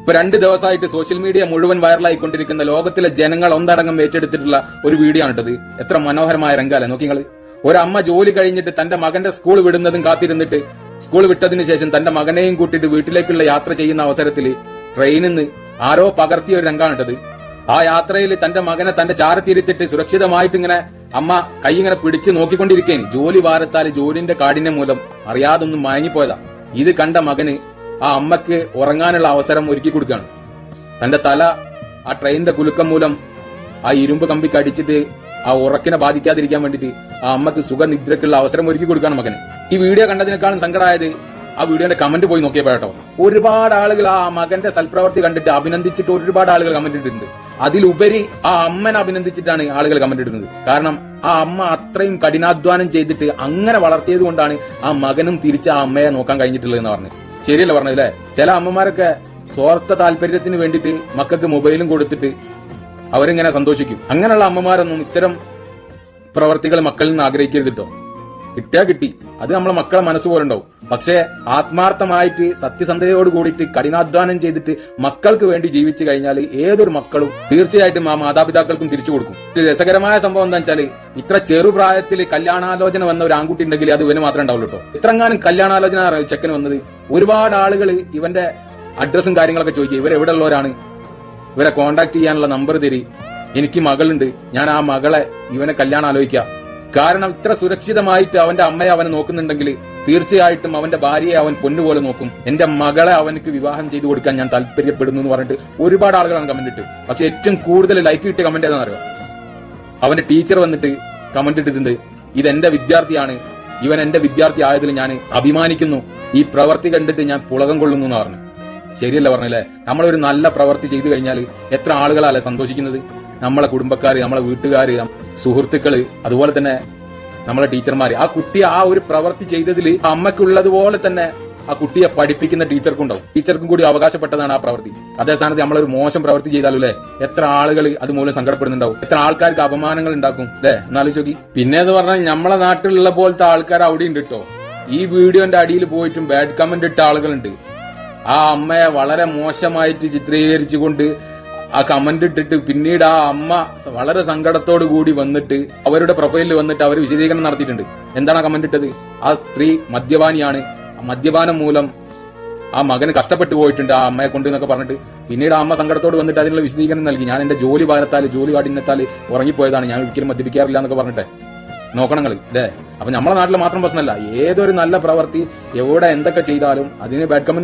ഇപ്പൊ 2 ദിവസമായിട്ട് social media മുഴുവൻ വൈറലായിക്കൊണ്ടിരിക്കുന്ന ലോകത്തിലെ ജനങ്ങൾ ഒന്നടങ്കം ഏറ്റെടുത്തിട്ടുള്ള ഒരു വീഡിയോ ആണിട്ടത്. എത്ര മനോഹരമായ രംഗാലെ നോക്കിങ്ങള്. ഒരമ്മ ജോലി കഴിഞ്ഞിട്ട് തന്റെ മകന്റെ സ്കൂൾ വിടുന്നതും കാത്തിരുന്നിട്ട് സ്കൂൾ വിട്ടതിന് ശേഷം തന്റെ മകനെയും കൂട്ടിയിട്ട് വീട്ടിലേക്കുള്ള യാത്ര ചെയ്യുന്ന അവസരത്തിൽ ട്രെയിനിൽ നിന്ന് ആരോ പകർത്തിയ ഒരു രംഗാണിട്ടത്. ആ യാത്രയിൽ തന്റെ മകനെ തന്റെ ചാരത്തിരുത്തിട്ട് സുരക്ഷിതമായിട്ട് ഇങ്ങനെ അമ്മ കൈ ഇങ്ങനെ പിടിച്ച് നോക്കിക്കൊണ്ടിരിക്കേന്. ജോലി ഭാരത്താല് ജോലിന്റെ കാഠിന്യം മൂലം അറിയാതൊന്നും മയങ്ങിപ്പോയതാ. ഇത് കണ്ട മകന് ആ അമ്മക്ക് ഉറങ്ങാനുള്ള അവസരം ഒരുക്കി കൊടുക്കുകയാണ്. തന്റെ തല ആ ട്രെയിനിന്റെ കുലുക്കം മൂലം ആ ഇരുമ്പ് കമ്പിക്ക് അടിച്ചിട്ട് ആ ഉറക്കിനെ ബാധിക്കാതിരിക്കാൻ വേണ്ടിട്ട് ആ അമ്മക്ക് സുഖനിദ്രക്കുള്ള അവസരം ഒരുക്കി കൊടുക്കുകയാണ് മകന്. ഈ വീഡിയോ കണ്ടതിനേക്കാളും സങ്കടമായത് ആ വീഡിയോന്റെ കമന്റ് പോയി നോക്കിയപ്പോഴാട്ടോ. ഒരുപാട് ആളുകൾ ആ മകന്റെ സൽപ്രവർത്തി കണ്ടിട്ട് അഭിനന്ദിച്ചിട്ട് ഒരുപാട് ആളുകൾ കമന്റ് ഇട്ടിട്ടുണ്ട്. അതിലുപരി ആ അമ്മനെ അഭിനന്ദിച്ചിട്ടാണ് ആളുകൾ കമന്റ് ഇടുന്നത്. കാരണം ആ അമ്മ അത്രയും കഠിനാധ്വാനം ചെയ്തിട്ട് അങ്ങനെ വളർത്തിയത് കൊണ്ടാണ് ആ മകനും തിരിച്ച് ആ അമ്മയെ നോക്കാൻ കഴിഞ്ഞിട്ടുള്ളതെന്ന് പറഞ്ഞു. ശരിയല്ല പറഞ്ഞതല്ലേ? ചില അമ്മമാരൊക്കെ സ്വാർത്ഥ താല്പര്യത്തിന് വേണ്ടിയിട്ട് മക്കൾക്ക് മൊബൈലും കൊടുത്തിട്ട് അവരിങ്ങനെ സന്തോഷിക്കും. അങ്ങനെയുള്ള അമ്മമാരൊന്നും ഇത്തരം പ്രവർത്തികൾ മക്കളിൽ നിന്ന് ആഗ്രഹിക്കരുത് കേട്ടോ. കിട്ടിയാ കിട്ടി, അത് നമ്മളെ മക്കളെ മനസ്സ് പോലെ ഉണ്ടാവും. പക്ഷേ ആത്മാർത്ഥമായിട്ട് സത്യസന്ധതയോട് കൂടിയിട്ട് കഠിനാധ്വാനം ചെയ്തിട്ട് മക്കൾക്ക് വേണ്ടി ജീവിച്ചു കഴിഞ്ഞാൽ ഏതൊരു മക്കളും തീർച്ചയായിട്ടും ആ മാതാപിതാക്കൾക്കും തിരിച്ചു കൊടുക്കും. രസകരമായ സംഭവം എന്താ വെച്ചാല് ഇത്ര ചെറുപ്രായത്തിൽ കല്യാണാലോചന വന്ന ഒരു ആൺകുട്ടി ഉണ്ടെങ്കിൽ അത് ഇവന് മാത്രമേ ഉണ്ടാവുള്ളൂ കേട്ടോ. ഇത്രങ്ങാനും കല്യാണാലോചന ചെക്കന് വന്നത് ഒരുപാട് ആളുകൾ ഇവന്റെ അഡ്രസ്സും കാര്യങ്ങളൊക്കെ ചോദിക്കുക. ഇവരെവിടെ ഉള്ളവരാണ്, ഇവരെ കോണ്ടാക്ട് ചെയ്യാനുള്ള നമ്പർ തരി, എനിക്ക് മകളുണ്ട്, ഞാൻ ആ മകളെ ഇവനെ കല്യാണം ആലോചിക്കാം. കാരണം ഇത്ര സുരക്ഷിതമായിട്ട് അവന്റെ അമ്മയെ അവനെ നോക്കുന്നുണ്ടെങ്കിൽ തീർച്ചയായിട്ടും അവന്റെ ഭാര്യയെ അവൻ പൊന്നുപോലെ നോക്കും. എന്റെ മകളെ അവനക്ക് വിവാഹം ചെയ്തു കൊടുക്കാൻ ഞാൻ താല്പര്യപ്പെടുന്നു എന്ന് പറഞ്ഞിട്ട് ഒരുപാട് ആളുകളാണ് കമന്റ് ഇട്ട്. പക്ഷെ ഏറ്റവും കൂടുതൽ ലൈക്ക് കിട്ടിയ കമന്റ് ഏതാണെന്ന് അറിയാം? അവന്റെ ടീച്ചർ വന്നിട്ട് കമന്റ് ഇട്ടിട്ടുണ്ട്, ഇതെന്റെ വിദ്യാർത്ഥിയാണ്, ഇവൻ എന്റെ വിദ്യാർത്ഥി ആയതിൽ ഞാൻ അഭിമാനിക്കുന്നു, ഈ പ്രവൃത്തി കണ്ടിട്ട് ഞാൻ പുളകം കൊള്ളുന്നു എന്ന് പറഞ്ഞു. ശരിയല്ല പറഞ്ഞല്ലേ? നമ്മളൊരു നല്ല പ്രവൃത്തി ചെയ്തു കഴിഞ്ഞാൽ എത്ര ആളുകളല്ലേ സന്തോഷിക്കുന്നത്? നമ്മളെ കുടുംബക്കാര്, നമ്മളെ വീട്ടുകാര്, സുഹൃത്തുക്കള്, അതുപോലെ തന്നെ നമ്മളെ ടീച്ചർമാര്. ആ കുട്ടി ആ ഒരു പ്രവൃത്തി ചെയ്തതിൽ അമ്മയ്ക്കുള്ളതുപോലെ തന്നെ ആ കുട്ടിയെ പഠിപ്പിക്കുന്ന ടീച്ചർക്കുണ്ടാവും. ടീച്ചർക്കും കൂടി അവകാശപ്പെട്ടതാണ് ആ പ്രവൃത്തി. അതേ സ്ഥാനത്ത് നമ്മളൊരു മോശം പ്രവൃത്തി ചെയ്താലും അല്ലെ എത്ര ആളുകൾ അതുമൂലം സങ്കടപ്പെടുന്നുണ്ടാവും, എത്ര ആൾക്കാർക്ക് അപമാനങ്ങൾ ഉണ്ടാക്കും അല്ലെ? എന്നാലോചിക്കി. പിന്നെ എന്ന് പറഞ്ഞാൽ നമ്മളെ നാട്ടിലുള്ള പോലത്തെ ആൾക്കാർ അവിടെ ഉണ്ട് കേട്ടോ. ഈ വീഡിയോന്റെ അടിയിൽ പോയിട്ടും ബാഡ് കമന്റ് ഇട്ട ആളുകളുണ്ട്. ആ അമ്മയെ വളരെ മോശമായിട്ട് ചിത്രീകരിച്ചുകൊണ്ട് ആ കമന്റ് ഇട്ടിട്ട് പിന്നീട് ആ അമ്മ വളരെ സങ്കടത്തോടു കൂടി വന്നിട്ട് അവരുടെ പ്രൊഫൈലിൽ വന്നിട്ട് അവർ വിശദീകരണം നടത്തിയിട്ടുണ്ട്. എന്താണ് ആ കമന്റ് ഇട്ടത്? ആ സ്ത്രീ മദ്യപാനിയാണ്, മദ്യപാനം മൂലം ആ മകന് കഷ്ടപ്പെട്ടു പോയിട്ടുണ്ട് ആ അമ്മയെ കൊണ്ട് എന്നൊക്കെ പറഞ്ഞിട്ട് പിന്നീട് ആ അമ്മ സങ്കടത്തോട് വന്നിട്ട് അതിനുള്ള വിശദീകരണം നൽകി. ഞാൻ എന്റെ ജോലി ഭാരത്താൽ ജോലി കാഠിന്യത്താൽ ഉറങ്ങിപ്പോയതാണ്, ഞാൻ ഒരിക്കലും മദ്യപിക്കാറില്ല എന്നൊക്കെ പറഞ്ഞിട്ട് നോക്കണങ്ങൾ അല്ലേ? അപ്പൊ നമ്മളെ നാട്ടിൽ മാത്രം പ്രശ്നമല്ല, ഏതൊരു നല്ല പ്രവൃത്തി എവിടെ എന്തൊക്കെ ചെയ്താലും അതിന് ബാഡ് കമന്റ്